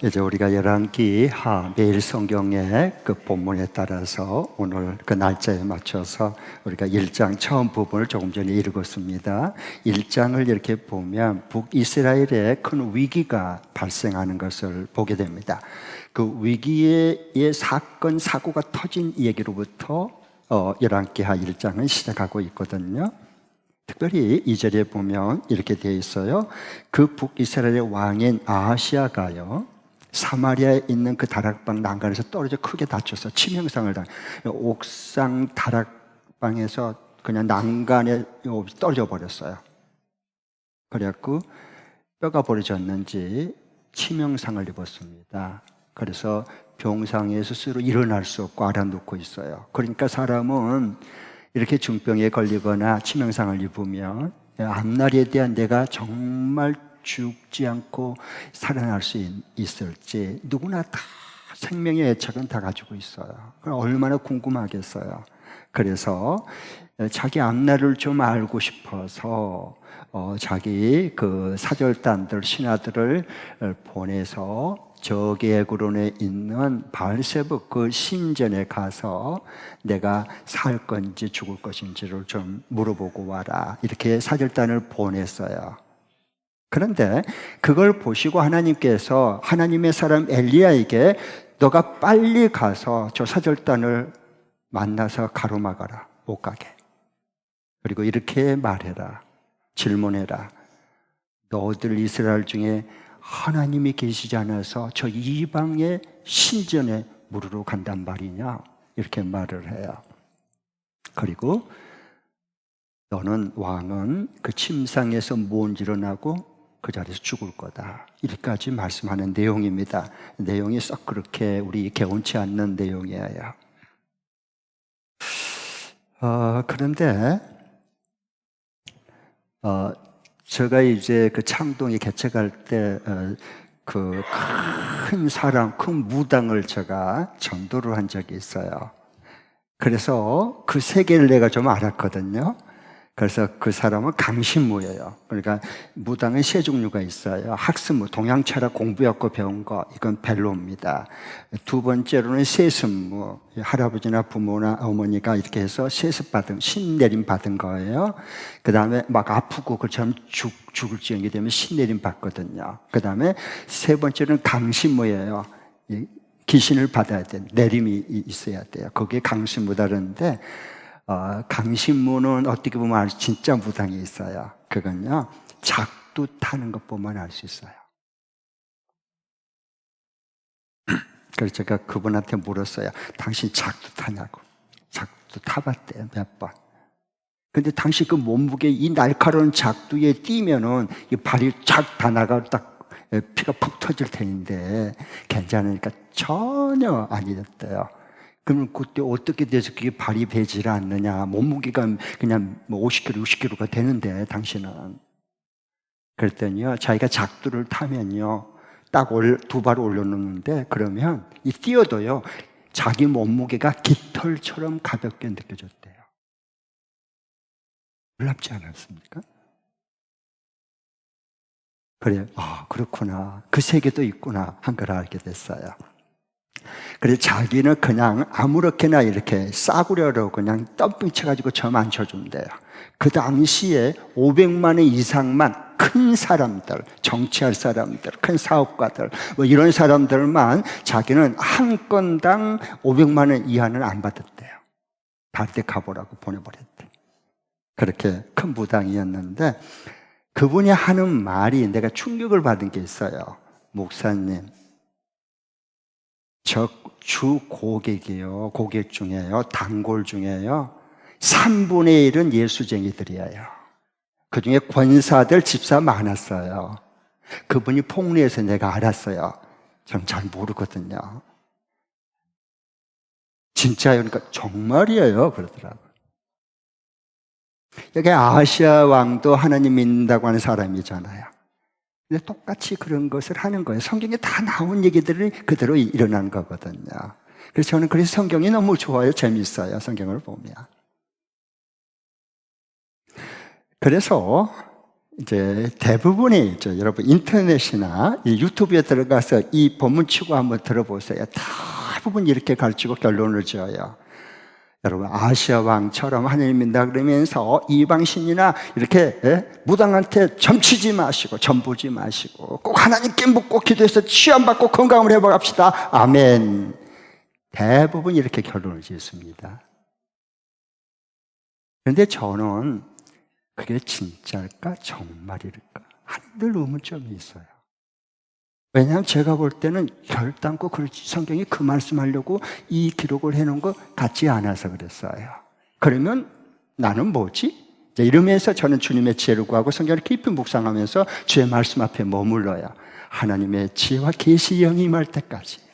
이제 우리가 열왕기하 매일 성경의 그 본문에 따라서 오늘 그 날짜에 맞춰서 우리가 1장 처음 부분을 조금 전에 읽었습니다. 1장을 이렇게 보면 북이스라엘에 큰 위기가 발생하는 것을 보게 됩니다. 그 위기의 사건, 사고가 터진 얘기로부터 열왕기하 1장은 시작하고 있거든요. 특별히 2절에 보면 이렇게 되어 있어요. 그 북이스라엘의 왕인 아하시아가요, 사마리아에 있는 그 다락방 난간에서 떨어져 크게 다쳐서 치명상을 옥상 다락방에서 그냥 난간에 떨어져 버렸어요. 그래갖고 뼈가 부러졌는지 치명상을 입었습니다. 그래서 병상에 스스로 일어날 수 없고 알아눕고 있어요. 그러니까 사람은 이렇게 중병에 걸리거나 치명상을 입으면 앞날에 대한 내가 정말 죽지 않고 살아날 수 있을지 누구나 다 생명의 애착은 다 가지고 있어요. 얼마나 궁금하겠어요. 그래서 자기 앞날을 좀 알고 싶어서 자기 그 사절단들, 신하들을 보내서 저기 에그론에 있는 바알세불 그 신전에 가서 내가 살 건지 죽을 것인지를 좀 물어보고 와라, 이렇게 사절단을 보냈어요. 그런데 그걸 보시고 하나님께서 하나님의 사람 엘리야에게 너가 빨리 가서 저 사절단을 만나서 가로막아라, 못 가게. 그리고 이렇게 말해라, 질문해라. 너들 이스라엘 중에 하나님이 계시지 않아서 저 이방의 신전에 물으러 간단 말이냐, 이렇게 말을 해요. 그리고 너는 왕은 그 침상에서 몬지러 나고 그 자리에서 죽을 거다, 이렇게까지 말씀하는 내용입니다. 내용이 썩 그렇게 우리 개운치 않는 내용이에요. 그런데 제가 이제 그 창동에 개척할 때 그 큰 사람, 큰 무당을 제가 전도를 한 적이 있어요. 그래서 그 세계를 내가 좀 알았거든요. 그래서 그 사람은 강신무예요. 그러니까 무당은 세 종류가 있어요. 학습무, 동양 철학 공부했고 배운 거, 이건 벨로입니다. 두 번째로는 세습무, 할아버지나 부모나 어머니가 이렇게 해서 세습 받은, 신내림 받은 거예요. 그 다음에 막 아프고 그처럼 죽을 지경이 되면 신내림 받거든요. 그 다음에 세 번째는 강신무예요. 귀신을 받아야 돼, 내림이 있어야 돼요. 그게 강신무다른데, 강신무는 어떻게 보면 진짜 무당이 있어요. 그건요, 작두 타는 것 보면 알 수 있어요. 그래서 제가 그분한테 물었어요. 당신 작두 타냐고. 작두 타봤대요, 몇 번. 근데 당신 그 몸무게 이 날카로운 작두에 뛰면은 이 발이 착 다 나가 딱 피가 푹 터질 텐데 괜찮으니까 전혀 아니었대요. 그러면 그때 어떻게 돼서 그게 발이 배지를 않느냐, 몸무게가 그냥 뭐 50kg, 60kg가 되는데 당신은. 그랬더니요, 자기가 작두를 타면요 딱 두 발을 올려놓는데 그러면 이 뛰어도요 자기 몸무게가 깃털처럼 가볍게 느껴졌대요. 놀랍지 않았습니까? 그래, 그렇구나, 그 세계도 있구나 한 걸 알게 됐어요. 그래서 자기는 그냥 아무렇게나 이렇게 싸구려로 그냥 덤핑 쳐가지고 점 안 쳐준대요. 그 당시에 500만 원 이상만 큰 사람들, 정치할 사람들, 큰 사업가들, 뭐 이런 사람들만 자기는 한 건당 500만 원 이하는 안 받았대요. 다른 데 가보라고 보내버렸대. 그렇게 큰 부당이었는데 그분이 하는 말이 내가 충격을 받은 게 있어요. 목사님, 저 주 고객이요, 고객 중에요, 단골 중에요 3분의 1은 예수쟁이들이에요. 그 중에 권사들, 집사 많았어요. 그분이 폭리해서 내가 알았어요. 전 잘 모르거든요. 진짜요? 그러니까 정말이에요 그러더라고요. 여기 아하시아 왕도 하나님 믿는다고 하는 사람이잖아요. 근데 똑같이 그런 것을 하는 거예요. 성경에 다 나온 얘기들이 그대로 일어난 거거든요. 그래서 저는 그래서 성경이 너무 좋아요. 재미있어요, 성경을 보면. 그래서 이제 대부분이 여러분 인터넷이나 이 유튜브에 들어가서 이 본문 치고 한번 들어보세요. 대부분 이렇게 가르치고 결론을 지어요. 여러분 아시아 왕처럼 하나님 믿는다 그러면서 이방신이나 이렇게 무당한테 점치지 마시고 점보지 마시고 꼭 하나님께 묻고 기도해서 치유받고 건강을 회복합시다. 아멘. 대부분 이렇게 결론을 짓습니다. 그런데 저는 그게 진짜일까 정말일까 한들 의문점이 있어요. 왜냐하면 제가 볼 때는 결단코 성경이 그 말씀하려고 이 기록을 해놓은 것 같지 않아서 그랬어요. 그러면 나는 뭐지? 이러면서 저는 주님의 지혜를 구하고 성경을 깊이 묵상하면서 주의 말씀 앞에 머물러요. 하나님의 지혜와 계시 영이 임할 때까지.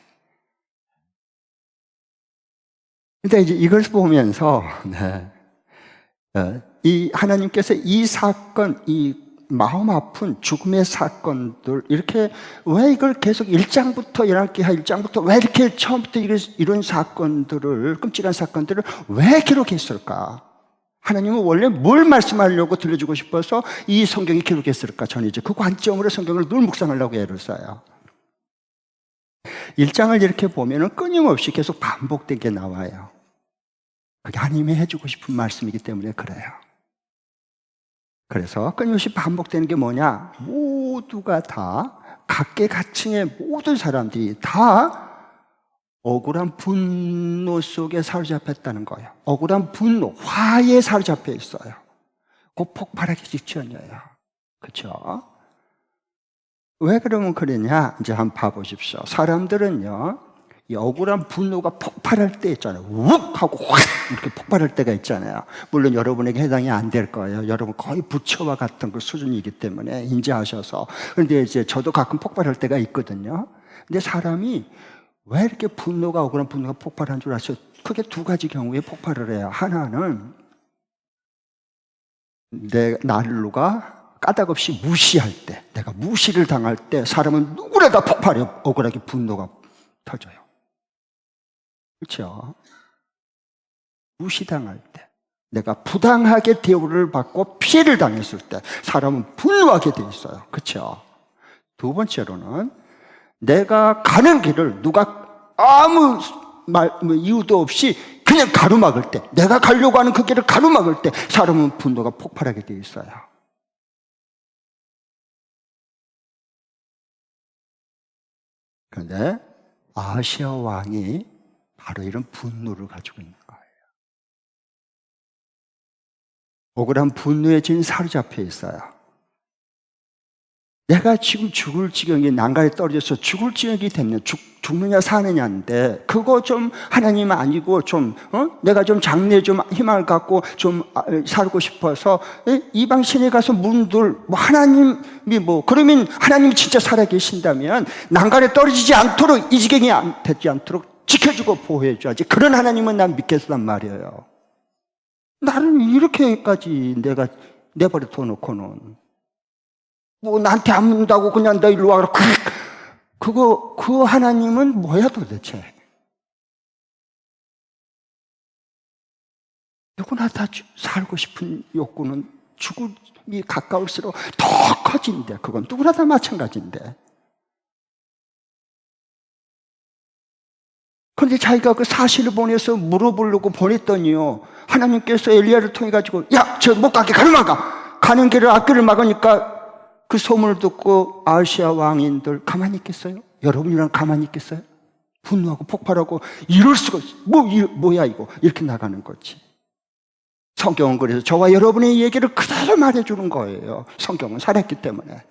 근데 이제 이걸 보면서 이 하나님께서 이 사건, 이 마음 아픈 죽음의 사건들 이렇게 왜 이걸 계속 1장부터 열왕기하 1장부터 왜 이렇게 처음부터 이런 사건들을 끔찍한 사건들을 왜 기록했을까? 하나님은 원래 뭘 말씀하려고 들려주고 싶어서 이 성경이 기록했을까? 저는 이제 그 관점으로 성경을 늘 묵상하려고 애를 써요. 1장을 이렇게 보면은 끊임없이 계속 반복되게 나와요. 그게 하나님이 해주고 싶은 말씀이기 때문에 그래요. 그래서 끊임없이 반복되는 게 뭐냐? 모두가 다 각계각층의 모든 사람들이 다 억울한 분노 속에 사로잡혔다는 거예요. 억울한 분노, 화에 사로잡혀 있어요. 곧 폭발하기 직전이에요. 그렇죠? 왜 그러면 그러냐? 이제 한번 봐보십시오. 사람들은요, 이 억울한 분노가 폭발할 때 있잖아요. 욱 하고 확 이렇게 폭발할 때가 있잖아요. 물론 여러분에게 해당이 안 될 거예요. 여러분 거의 부처와 같은 그 수준이기 때문에 인지하셔서. 그런데 이제 저도 가끔 폭발할 때가 있거든요. 근데 사람이 왜 이렇게 억울한 분노가 폭발한 줄 아세요? 크게 두 가지 경우에 폭발을 해요. 하나는 나를로가 까닭없이 무시할 때, 내가 무시를 당할 때 사람은 누구라도 폭발해요. 억울하게 분노가 터져요. 그렇죠? 무시당할 때, 내가 부당하게 대우를 받고 피해를 당했을 때 사람은 분노하게 돼 있어요. 그렇죠? 두 번째로는 내가 가는 길을 누가 아무 이유도 없이 그냥 가로막을 때, 내가 가려고 하는 그 길을 가로막을 때 사람은 분노가 폭발하게 돼 있어요. 그런데 아시아 왕이 바로 이런 분노를 가지고 있는 거예요. 억울한 분노에 지금 사로잡혀 있어요. 내가 지금 죽을 지경에 난간에 떨어져서 죽을 지경이 됐냐, 죽느냐 사느냐인데 그거 좀 하나님 아니고 좀 내가 좀 장래 좀 희망을 갖고 좀 살고 싶어서 이방 신에 가서 문들 하나님이 그러면 하나님이 진짜 살아계신다면 난간에 떨어지지 않도록 이 지경이 되지 않도록 지켜주고 보호해줘야지. 그런 하나님은 난 믿겠단 말이에요. 나를 이렇게까지 내가 내버려 둬놓고는 나한테 안 묻는다고 그냥 너 일로 와라. 그 하나님은 뭐야 도대체? 누구나 다 살고 싶은 욕구는 죽음이 가까울수록 더 커진대. 그건 누구나 다 마찬가지인데. 그런데 자기가 그 사실을 보내서 물어보려고 보냈더니요, 하나님께서 엘리야를 통해 가지고 야, 저 못 가게 가로막아. 가는 길을 앞길을 막으니까 그 소문을 듣고 아시아 왕인들 가만히 있겠어요? 여러분이랑 가만히 있겠어요? 분노하고 폭발하고 이럴 수가 있어. 뭐야 이거 이렇게 나가는 거지. 성경은 그래서 저와 여러분의 얘기를 그대로 말해주는 거예요. 성경은 살았기 때문에.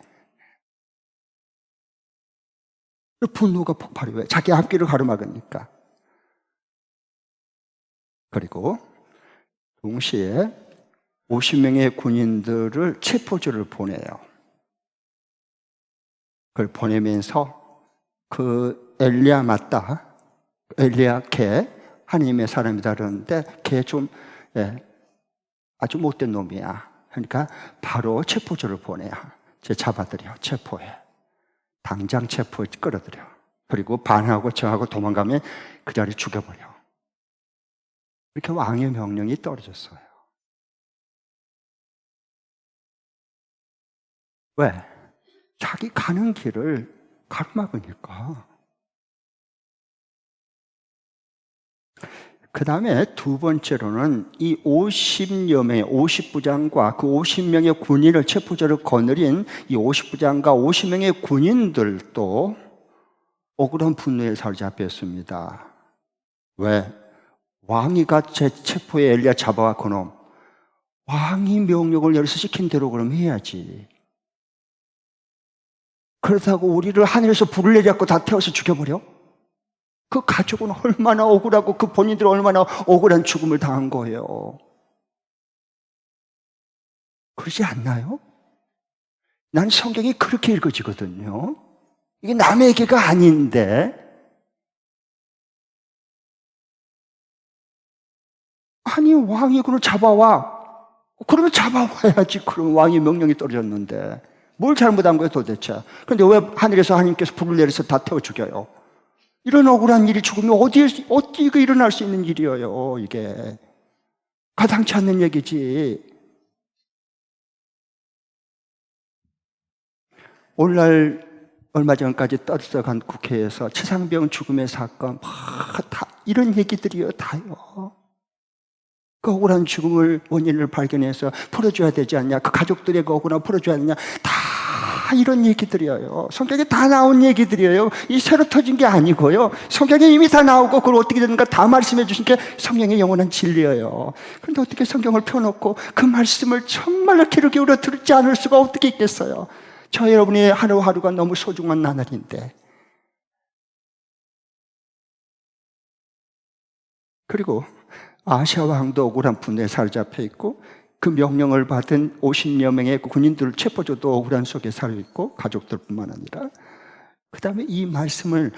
분노가 폭발이 왜? 자기 앞길을 가로막으니까. 그리고 동시에 50명의 군인들을 체포조를 보내요. 그걸 보내면서 그 엘리야 맞다. 엘리야 걔 하나님의 사람이다 그러는데 걔 좀 아주 못된 놈이야. 그러니까 바로 체포조를 보내요. 제 잡아들여 체포해. 당장 체포에 끌어들여. 그리고 반하고 저하고 도망가면 그 자리에 죽여버려. 이렇게 왕의 명령이 떨어졌어요. 왜? 자기 가는 길을 가로막으니까. 그 다음에 두 번째로는 이 50여 명의 50부장과 그 50명의 군인을 체포자를 거느린 이 50부장과 50명의 군인들도 억울한 분노에 사로잡혔습니다. 왜? 왕이가 제 체포에 엘리야 잡아와 그놈, 왕이 명령을 내려서 시킨 대로 그럼 해야지. 그렇다고 우리를 하늘에서 불을 내려갖고 다 태워서 죽여버려? 그 가족은 얼마나 억울하고 그 본인들은 얼마나 억울한 죽음을 당한 거예요. 그러지 않나요? 난 성경이 그렇게 읽어지거든요. 이게 남의 얘기가 아닌데, 아니 왕이 그걸 잡아와. 그러면 잡아와야지. 그럼 왕이 명령이 떨어졌는데 뭘 잘못한 거예요 도대체? 그런데 왜 하늘에서 하나님께서 불을 내려서 다 태워 죽여요? 이런 억울한 일이 죽으면 어디가 일어날 수 있는 일이에요. 이게 가당치 않는 얘기지. 오늘날 얼마 전까지 떠들썩한 국회에서 최상병 죽음의 사건 다 이런 얘기들이요. 다요. 그 억울한 죽음을 원인을 발견해서 풀어줘야 되지 않냐, 그 가족들의 그 억울함 풀어줘야 되냐, 다 이런 얘기들이에요. 성경에 다 나온 얘기들이에요. 이 새로 터진 게 아니고요. 성경에 이미 다 나오고 그걸 어떻게 되는가 다 말씀해 주신 게 성경의 영원한 진리예요. 그런데 어떻게 성경을 펴놓고 그 말씀을 정말로 귀를 기울여 듣지 않을 수가 어떻게 있겠어요? 저 여러분의 하루하루가 너무 소중한 나날인데. 그리고 아시아 왕도 억울한 분노에 사로잡혀 있고 그 명령을 받은 50여 명의 군인들을 체포조도 억울한 속에 살고 있고 가족들뿐만 아니라 그 다음에 이 말씀을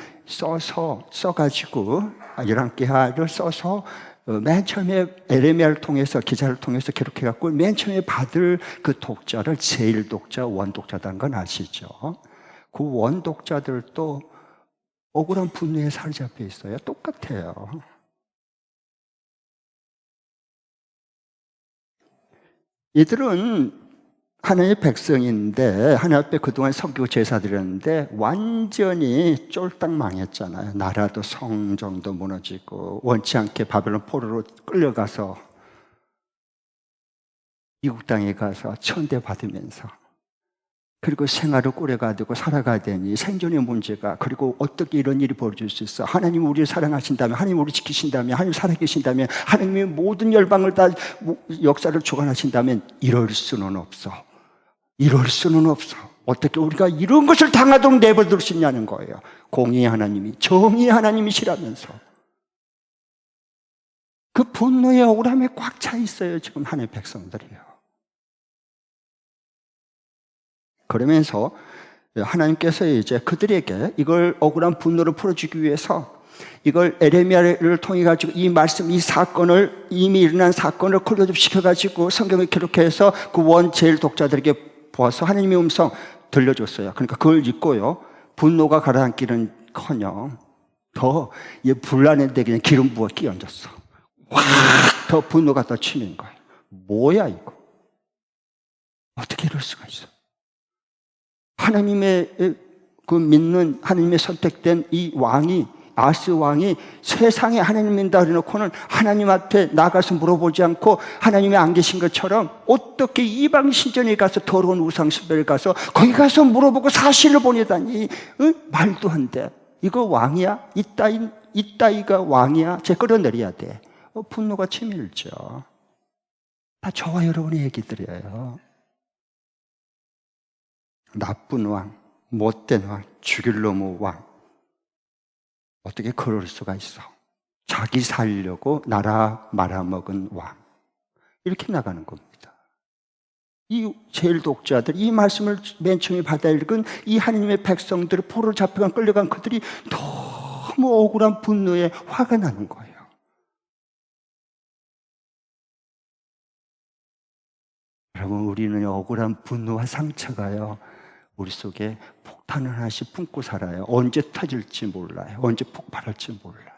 써가지고 열왕기하를 써서 맨 처음에 에레미야를 통해서 기자를 통해서 기록해갖고 맨 처음에 받을 그 독자를 제일 독자, 원독자라는 건 아시죠? 그 원독자들도 억울한 분노에 사로잡혀 있어요. 똑같아요. 이들은 하나님의 백성인데 하나님 앞에 그동안 섬기고 제사드렸는데 완전히 쫄딱 망했잖아요. 나라도 성정도 무너지고 원치 않게 바벨론 포로로 끌려가서 미국 땅에 가서 천대받으면서 그리고 생활을 꾸려가지고 살아가야 되니 생존의 문제가, 그리고 어떻게 이런 일이 벌어질 수 있어? 하나님 우리를 사랑하신다면, 하나님 우리를 지키신다면, 하나님 살아계신다면, 하나님의 모든 열방을 다 역사를 주관하신다면 이럴 수는 없어. 이럴 수는 없어. 어떻게 우리가 이런 것을 당하도록 내버려둘 수 있냐는 거예요. 공의의 하나님이, 정의의 하나님이시라면서. 그 분노의 억울함에 꽉 차 있어요 지금 하나님의 백성들이요. 그러면서 하나님께서 이제 그들에게 이걸 억울한 분노를 풀어주기 위해서 이걸 에레미야를 통해 가지고 이 말씀, 이 사건을, 이미 일어난 사건을 클로즈업 시켜가지고 성경에 기록해서 그 원 제일 독자들에게 보아서 하나님의 음성 들려줬어요. 그러니까 그걸 읽고요, 분노가 가라앉기는커녕 더 불나는데 그냥 기름 부어 끼얹었어. 확 더 분노가 더 치는 거예요. 뭐야 이거? 어떻게 이럴 수가 있어? 하나님의 그 믿는, 하나님의 선택된 이 왕이, 아스 왕이 세상에 하나님 믿는다 그래놓고는 하나님 앞에 나가서 물어보지 않고 하나님이 안 계신 것처럼 어떻게 이방 신전에 가서 더러운 우상 숭배를 가서 거기 가서 물어보고 사실을 보내다니, 말도 안 돼. 이거 왕이야? 이따위가 왕이야? 제 끌어내려야 돼. 분노가 치밀죠. 다 저와 여러분의 얘기들이에요. 나쁜 왕, 못된 왕, 죽일 놈의 왕. 어떻게 그럴 수가 있어? 자기 살려고 나라 말아먹은 왕. 이렇게 나가는 겁니다. 이 제일 독자들, 이 말씀을 맨 처음에 받아 읽은 이 하나님의 백성들, 포로로 잡혀간 끌려간 그들이 너무 억울한 분노에 화가 나는 거예요. 여러분, 우리는 억울한 분노와 상처가요, 우리 속에 폭탄을 하나씩 품고 살아요. 언제 터질지 몰라요. 언제 폭발할지 몰라요.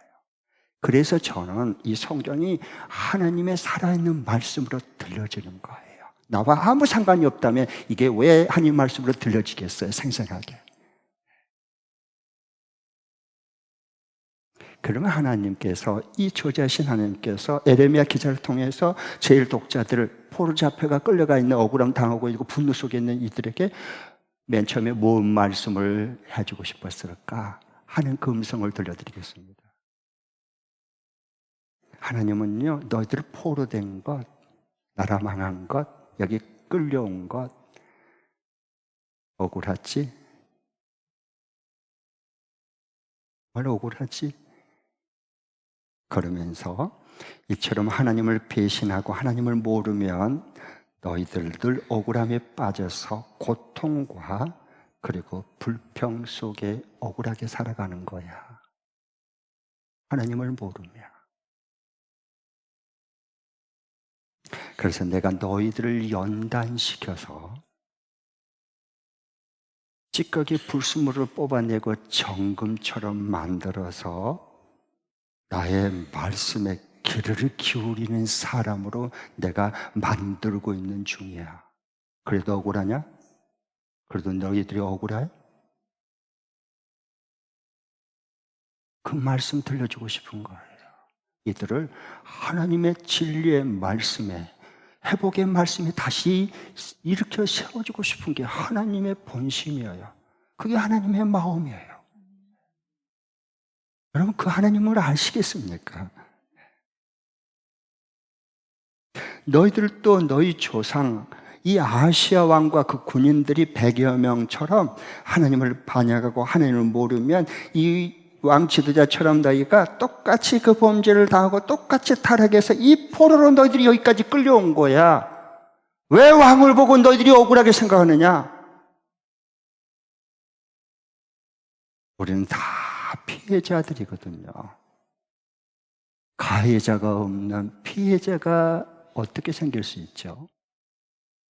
그래서 저는 이 성경이 하나님의 살아있는 말씀으로 들려지는 거예요. 나와 아무 상관이 없다면 이게 왜 하나님 말씀으로 들려지겠어요? 생생하게. 그러면 하나님께서, 이 저자신 하나님께서 에레미야 기자를 통해서 제일 독자들을, 포로 잡혀가 끌려가 있는, 억울함 당하고 있고 분노 속에 있는 이들에게 맨 처음에 뭔 말씀을 해주고 싶었을까 하는 그 음성을 들려드리겠습니다. 하나님은요, 너희들 포로 된 것, 나라 망한 것, 여기 끌려온 것 억울하지? 뭘 억울하지? 그러면서 이처럼 하나님을 배신하고 하나님을 모르면 너희들 늘 억울함에 빠져서 고통과 그리고 불평 속에 억울하게 살아가는 거야. 하나님을 모르면. 그래서 내가 너희들을 연단시켜서 찌꺼기 불순물을 뽑아내고 정금처럼 만들어서 나의 말씀에 귀를 기울이는 사람으로 내가 만들고 있는 중이야. 그래도 억울하냐? 그래도 너희들이 억울해? 그 말씀 들려주고 싶은 거예요. 이들을 하나님의 진리의 말씀에, 회복의 말씀에 다시 일으켜 세워주고 싶은 게 하나님의 본심이에요. 그게 하나님의 마음이에요. 여러분, 그 하나님을 아시겠습니까? 너희들도 너희 조상, 이 아시아 왕과 그 군인들이 100여 명처럼 하나님을 반역하고 하나님을 모르면 이 왕 지도자처럼 너희가 똑같이 그 범죄를 당하고 똑같이 타락해서 이 포로로 너희들이 여기까지 끌려온 거야. 왜 왕을 보고 너희들이 억울하게 생각하느냐? 우리는 다 피해자들이거든요. 가해자가 없는 피해자가 어떻게 생길 수 있죠?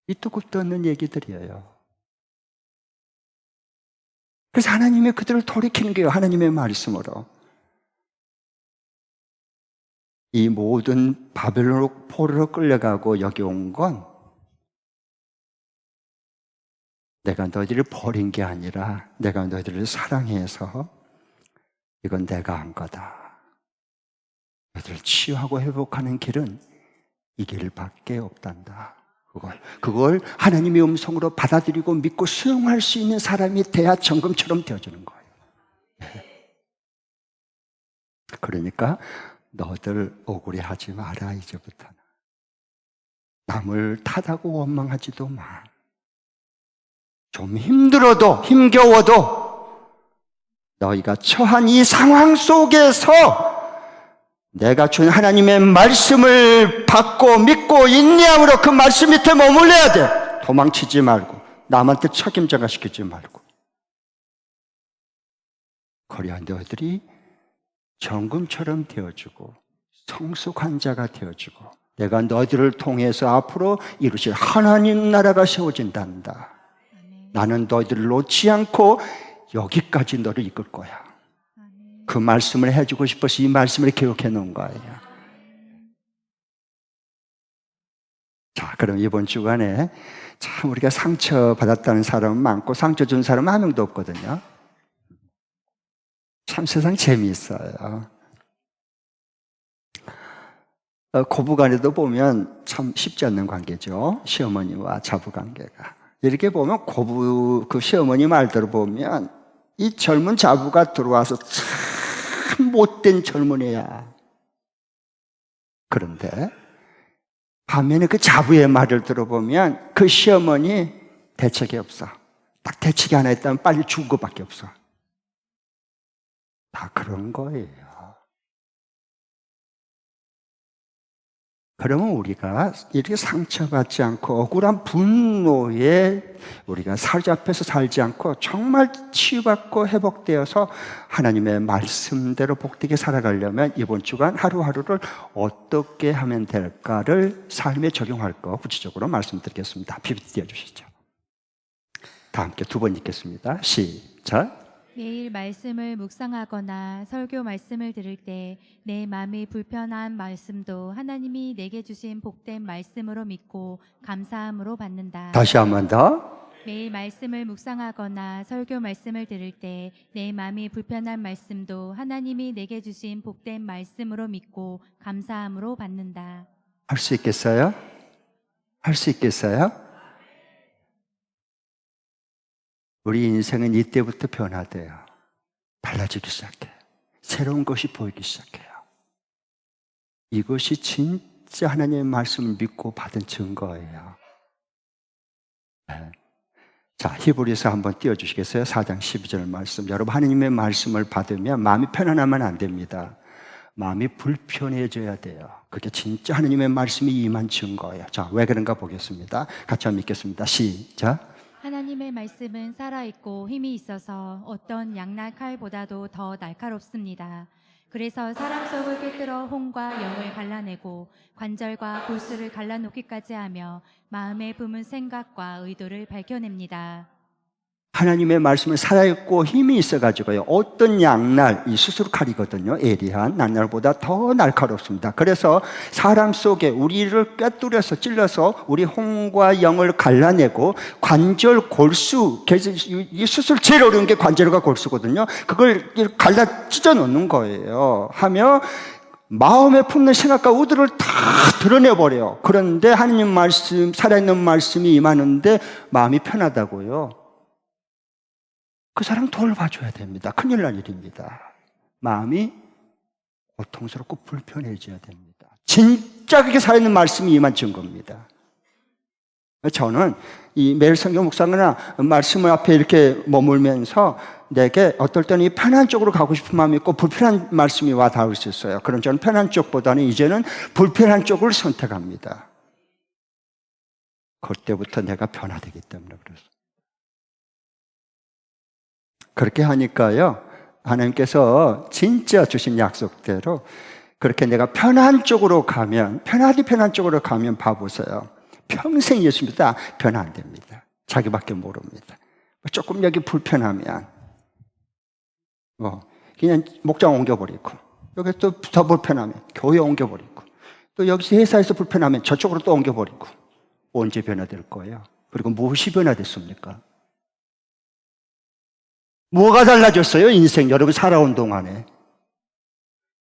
밑도 끝도 없는 얘기들이에요. 그래서 하나님이 그들을 돌이키는 거예요. 하나님의 말씀으로. 이 모든 바벨론 포로로 끌려가고 여기 온 건 내가 너희들을 버린 게 아니라 내가 너희들을 사랑해서 이건 내가 한 거다. 너희들을 치유하고 회복하는 길은 이 길밖에 없단다. 그걸 하나님의 음성으로 받아들이고 믿고 수용할 수 있는 사람이 돼야 정금처럼 되어주는 거예요. 그러니까 너들 억울해하지 마라. 이제부터는 남을 탓하고 원망하지도 마. 좀 힘들어도 힘겨워도 너희가 처한 이 상황 속에서 내가 준 하나님의 말씀을 받고 믿고 인내함으로 그 말씀 밑에 머물러야 돼. 도망치지 말고 남한테 책임자가 시키지 말고. 그래야 너희들이 정금처럼 되어주고 성숙한 자가 되어주고 내가 너희들을 통해서 앞으로 이루실 하나님 나라가 세워진단다. 나는 너희들을 놓지 않고 여기까지 너를 이끌 거야. 그 말씀을 해주고 싶어서 이 말씀을 기록해 놓은 거예요. 자, 그럼 이번 주간에 참 우리가 상처받았다는 사람은 많고 상처 준 사람은 한 명도 없거든요. 참 세상 재미있어요. 고부간에도 보면 참 쉽지 않는 관계죠. 시어머니와 자부 관계가. 이렇게 보면 그 시어머니 말대로 보면 이 젊은 자부가 들어와서 참 못된 젊은이야. 그런데 반면에 그 자부의 말을 들어보면 그 시어머니 대책이 없어. 딱 대책이 하나 있다면 빨리 죽은 것밖에 없어. 다 그런 거예요. 그러면 우리가 이렇게 상처받지 않고 억울한 분노에 우리가 사로잡혀서 살지 않고 정말 치유받고 회복되어서 하나님의 말씀대로 복되게 살아가려면 이번 주간 하루하루를 어떻게 하면 될까를 삶에 적용할 거 구체적으로 말씀드리겠습니다. PPT 띄워주시죠. 다 함께 두 번 읽겠습니다. 시작. 매일 말씀을 묵상하거나 설교 말씀을 들을 때 내 마음이 불편한 말씀도 하나님이 내게 주신 복된 말씀으로 믿고 감사함으로 받는다. 다시 한 번 더. 매일 말씀을 묵상하거나 설교 말씀을 들을 때 내 마음이 불편한 말씀도 하나님이 내게 주신 복된 말씀으로 믿고 감사함으로 받는다. 할 수 있겠어요? 할 수 있겠어요? 우리 인생은 이때부터 변화돼요. 달라지기 시작해요. 새로운 것이 보이기 시작해요. 이것이 진짜 하나님의 말씀을 믿고 받은 증거예요. 네. 자, 히브리서 한번 띄워주시겠어요? 4장 12절 말씀. 여러분, 하나님의 말씀을 받으면 마음이 편안하면 안 됩니다. 마음이 불편해져야 돼요. 그게 진짜 하나님의 말씀이 임한 증거예요. 자, 왜 그런가 보겠습니다. 같이 한번 읽겠습니다. 시작. 하나님의 말씀은 살아있고 힘이 있어서 어떤 양날 칼보다도 더 날카롭습니다. 그래서 사람 속을 꿰뚫어 혼과 영을 갈라내고 관절과 골수를 갈라놓기까지 하며 마음에 품은 생각과 의도를 밝혀냅니다. 하나님의 말씀은 살아있고 힘이 있어가지고요. 어떤 양날, 이 수술칼이거든요. 예리한 양날보다 더 날카롭습니다. 그래서 사람 속에 우리를 꿰뚫어서 찔러서 우리 혼과 영을 갈라내고 관절, 골수, 이 수술 제일 어려운 게 관절과 골수거든요. 그걸 갈라 찢어 놓는 거예요. 하며 마음에 품는 생각과 의도를 다 드러내버려요. 그런데 하나님 말씀, 살아있는 말씀이 임하는데 마음이 편하다고요. 그 사람 돌봐줘야 됩니다. 큰일 날 일입니다. 마음이 고통스럽고 불편해져야 됩니다. 진짜 그게 살아있는 말씀이 임한 증거입니다. 저는 이 매일 성경 묵상이나 말씀을 앞에 이렇게 머물면서 내게 어떨 때는 이 편한 쪽으로 가고 싶은 마음이 있고 불편한 말씀이 와 닿을 수 있어요. 그런 저는 편한 쪽보다는 이제는 불편한 쪽을 선택합니다. 그때부터 내가 변화되기 때문에 그렇습니다. 그렇게 하니까요, 하나님께서 진짜 주신 약속대로 그렇게 내가 편한 쪽으로 가면, 편한 쪽으로 가면 봐보세요. 평생 예수 믿다 변화 안 됩니다. 자기밖에 모릅니다. 조금 여기 불편하면 그냥 목장 옮겨버리고, 여기 또 더 불편하면 교회 옮겨버리고, 또 여기서 회사에서 불편하면 저쪽으로 또 옮겨버리고. 언제 변화될 거예요? 그리고 무엇이 변화됐습니까? 뭐가 달라졌어요? 인생 여러분 살아온 동안에.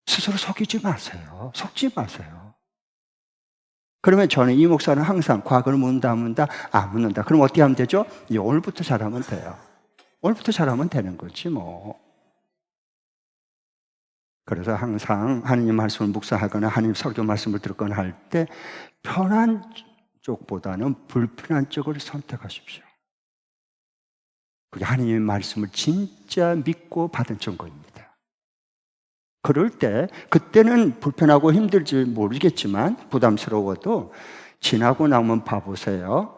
스스로 속이지 마세요. 속지 마세요. 그러면 저는 이 목사는 항상 과거를 묻는다 안 묻는다. 그럼 어떻게 하면 되죠? 오늘부터 잘하면 돼요. 오늘부터 잘하면 되는 거지 뭐. 그래서 항상 하나님 말씀을 묵상하거나 하나님 설교 말씀을 듣거나 할 때 편한 쪽보다는 불편한 쪽을 선택하십시오. 그게 하나님의 말씀을 진짜 믿고 받은 증거입니다. 그럴 때 그때는 불편하고 힘들지 모르겠지만 부담스러워도 지나고 나면 봐보세요.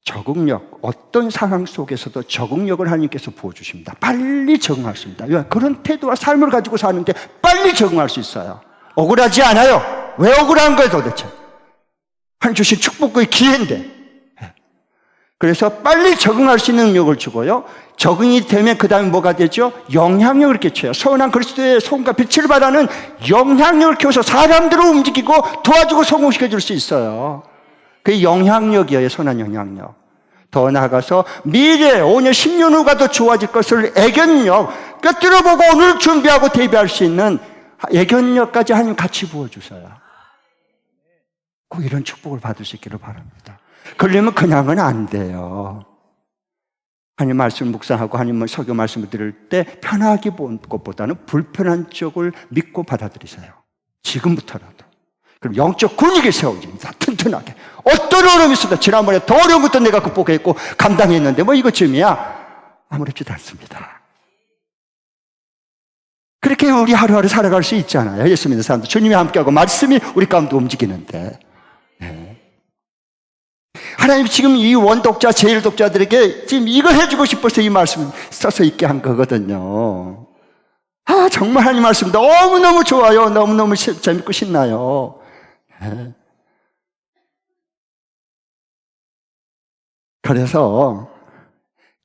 적응력, 어떤 상황 속에서도 적응력을 하나님께서 부어주십니다. 빨리 적응할 수 있습니다. 그런 태도와 삶을 가지고 사는데 빨리 적응할 수 있어요. 억울하지 않아요. 왜 억울한 거예요 도대체? 하나님 주신 축복의 기회인데. 그래서 빨리 적응할 수 있는 능력을 주고요. 적응이 되면 그 다음에 뭐가 되죠? 영향력을 끼쳐요. 선한 그리스도의 손과 빛을 발하는 영향력을 키워서 사람들을 움직이고 도와주고 성공시켜 줄 수 있어요. 그게 영향력이에요. 선한 영향력. 더 나아가서 미래 5년 10년 후가 더 좋아질 것을 애견력, 꿰뚫어보고 오늘 준비하고 대비할 수 있는 애견력까지 하나님 같이 부어주세요. 꼭 이런 축복을 받을 수 있기를 바랍니다. 그러려면 그냥은 안 돼요. 하나님 말씀 묵상하고 하나님 설교 말씀을 들을 때 편하게 본 것보다는 불편한 쪽을 믿고 받아들이세요. 지금부터라도. 그럼 영적 근육이 세워집니다. 튼튼하게. 어떤 어려움이 있어도 지난번에 더 어려운 것도 내가 극복했고 감당했는데 뭐 이것쯤이야. 아무렇지도 않습니다. 그렇게 우리 하루하루 살아갈 수 있잖아요. 예수 믿는 사람들. 주님이 함께하고 말씀이 우리 가운데 움직이는데. 네. 하나님 지금 이 원독자, 제1독자들에게 지금 이걸 해주고 싶어서 이 말씀을 써서 있게 한 거거든요. 아, 정말 하나님 말씀 너무너무 좋아요. 너무너무 재밌고 신나요. 네. 그래서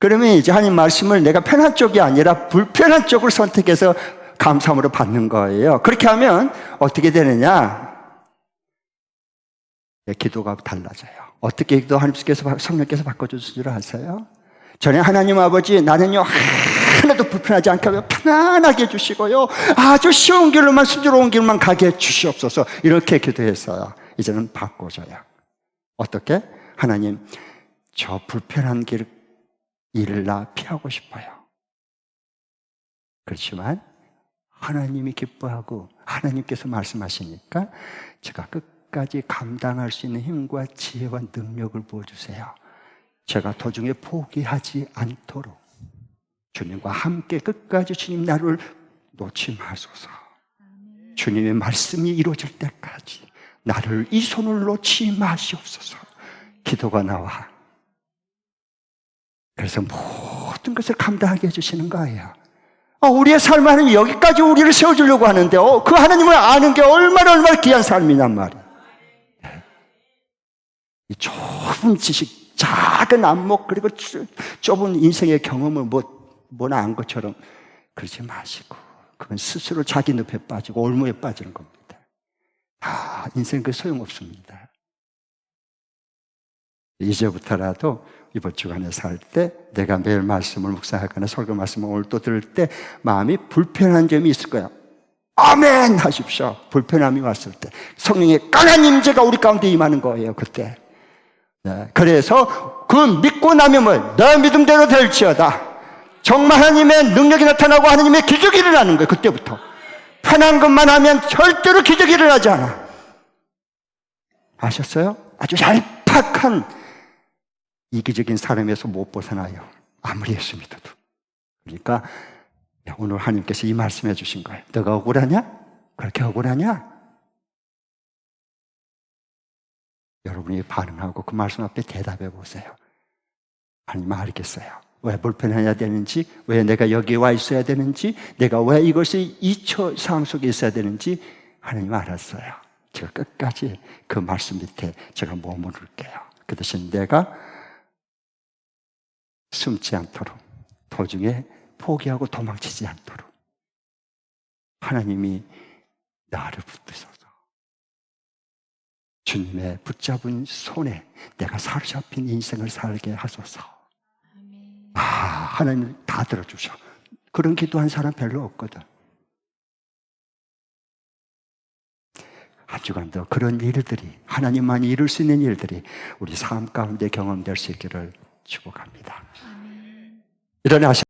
그러면 이제 하나님 말씀을 내가 편한 쪽이 아니라 불편한 쪽을 선택해서 감사함으로 받는 거예요. 그렇게 하면 어떻게 되느냐? 기도가 달라져요. 어떻게 기도 하나님께서 성령께서 바꿔주신 줄 아세요? 전에 하나님 아버지 나는요 하나도 불편하지 않게 하고 편안하게 해주시고요 아주 쉬운 길로만 순조로운 길만 가게 해주시옵소서 이렇게 기도했어요. 이제는 바꿔줘요. 어떻게? 하나님 저 불편한 일을 나 피하고 싶어요. 그렇지만 하나님이 기뻐하고 하나님께서 말씀하시니까 제가 끝까지 감당할 수 있는 힘과 지혜와 능력을 부어주세요. 제가 도중에 포기하지 않도록 주님과 함께 끝까지 주님 나를 놓지 마소서. 주님의 말씀이 이루어질 때까지 나를 이 손을 놓지 마시옵소서. 기도가 나와. 그래서 모든 것을 감당하게 해주시는 거예요. 우리의 삶은 여기까지 우리를 세워주려고 하는데 그 하나님을 아는 게 얼마나 귀한 삶이란 말이에요. 이 좁은 지식, 작은 안목, 그리고 좁은 인생의 경험을 뭐나 안 것처럼 그러지 마시고 그건 스스로 자기 늪에 빠지고 올무에 빠지는 겁니다. 인생 그 소용없습니다. 이제부터라도 이번 주간에 살 때 내가 매일 말씀을 묵상하거나 설교 말씀을 오늘 또 들을 때 마음이 불편한 점이 있을 거야. 아멘 하십시오. 불편함이 왔을 때 성령의 강한 임재가 우리 가운데 임하는 거예요. 그때. 네. 그래서 그 믿고 나면 내 믿음대로 될지어다. 정말 하나님의 능력이 나타나고 하나님의 기적이 일어나는 거예요. 그때부터. 편한 것만 하면 절대로 기적이 일어나지 않아. 아셨어요? 아주 얄팍한 이기적인 사람에서 못 벗어나요. 아무리 예수 믿어도. 그러니까 오늘 하나님께서 이 말씀해 주신 거예요. 너가 억울하냐? 그렇게 억울하냐? 여러분이 반응하고 그 말씀 앞에 대답해 보세요. 하나님 알겠어요. 왜 불편해야 되는지, 왜 내가 여기 와 있어야 되는지, 내가 왜 이것이 이 상황 속에 있어야 되는지 하나님 알았어요. 제가 끝까지 그 말씀 밑에 제가 머무를게요. 그 대신 내가 숨지 않도록 도중에 포기하고 도망치지 않도록 하나님이 나를 붙드셔서 주님의 붙잡은 손에 내가 사로잡힌 인생을 살게 하소서. 하나님 다 들어주셔. 그런 기도한 사람 별로 없거든. 한 주간도 그런 일들이 하나님만이 이룰 수 있는 일들이 우리 삶 가운데 경험될 수 있기를 축복합니다. 일어나시